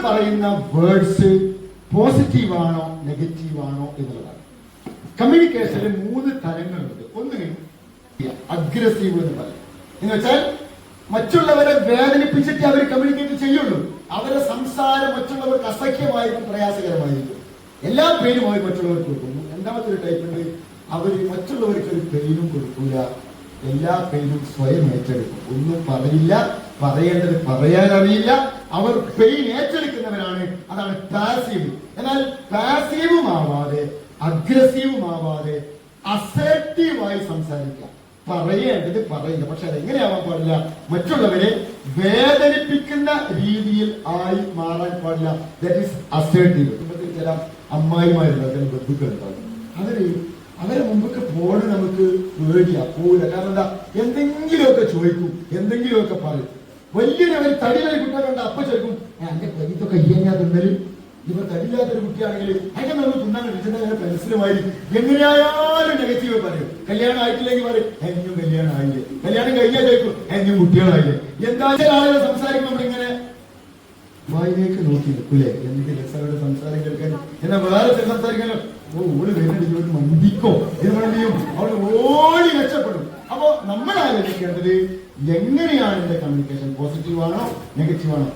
പറയുന്ന words positive ആണോ negative ആണോ എന്നുള്ളതാണ്. കമ്മ്യൂണിക്കേഷനിൽ 3 തലങ്ങളുണ്ട്. ഒന്ന് അഗ്രസീവ് എന്ന് പറയും. എന്ന് വെച്ചാൽ മറ്റുള്ളവരെ വേദനിപ്പിച്ചിട്ട് അവർ കമ്മ്യൂണിക്കേറ്റ് ചെയ്യുള്ളൂ. അവരുടെ സംസാരം മറ്റുള്ളവർക്ക് അസഖ്യമായിരിക്കും, പ്രയാസകരമായിരിക്കും. എല്ലാ പെയിനുമായി മറ്റുള്ളവർക്ക് കൊടുക്കുന്നു. രണ്ടാമത്തെ ഒരു ടൈപ്പ് ഉണ്ട്, അവർ മറ്റുള്ളവർക്ക് ഒരു പെയിനും കൊടുക്കൂല, എല്ലാ പെയിനും സ്വയം ഏറ്റെടുക്കും. ഒന്നും പറയില്ല, പറയേണ്ടത് പറയാൻ അറിയില്ല, അവർ പെയിൻ ഏറ്റെടുക്കുന്നവരാണ്. അതാണ് പാസീവ്. എന്നാൽ പാസീവുമാവാതെ അഗ്രസീവുമാവാതെ അസർട്ടീവായി സംസാരിക്കാം. പറയേണ്ടത് പറയുക, പക്ഷെ അതെങ്ങനെയാവാൻ പാടില്ല, മറ്റുള്ളവരെ വേദനിപ്പിക്കുന്ന രീതിയിൽ ആയി മാറാൻ പാടില്ല. That is assertive. ചില അമ്മായിമാരുണ്ടാവും, ചില ബന്ധുക്കളുണ്ടാവും, അവരെ മുമ്പൊക്കെ പോണ് നമുക്ക് പേടിയാ, പോവില്ല. കാരണം എന്താ, എന്തെങ്കിലുമൊക്കെ ചോദിക്കും, എന്തെങ്കിലുമൊക്കെ പറയും. വലിയൊരു തടിയിലൊരു കുട്ടികളുണ്ട്, അപ്പൊ ചോദിക്കും, എന്റെ ഇതൊക്കെ ഇയ്യാ തിന്നല്. ഇവ തടിയില്ലാത്തൊരു കുട്ടിയാണെങ്കിൽ അതിനെ നമ്മൾ തിന്നാൻ കഴിച്ചിട്ട് പെൻസിലുമായിരിക്കും. എങ്ങനെയായാലും നെഗറ്റീവ് പറയും. കല്യാണം ആയിട്ടില്ലെങ്കിൽ പറയും, എന്നും കല്യാണം ആയില്ലേ, കല്യാണം കഴിഞ്ഞാൽ ചോദിക്കും, എന്നും കുട്ടികളായില്ലേ. എന്തായാലും ആളുകൾ സംസാരിക്കുമ്പോൾ നമ്മളിങ്ങനെ വായിലേക്ക് നോക്കി നിൽക്കൂലേ, എന്ത് രസങ്ങളുടെ സംസാരം കേൾക്കാൻ. എന്നാൽ വേറെ സംസാരിക്കാനോ, ഓള് വരുന്നുണ്ട് മന്ദിക്കോ എന്ന് പറയും, അവൾ ഓടി രക്ഷപ്പെടും. അപ്പോ നമ്മൾ ആലോചിക്കേണ്ടത് എങ്ങനെയാണ് എന്റെ കമ്മ്യൂണിക്കേഷൻ, പോസിറ്റീവ് ആണോ നെഗറ്റീവ് ആണോ.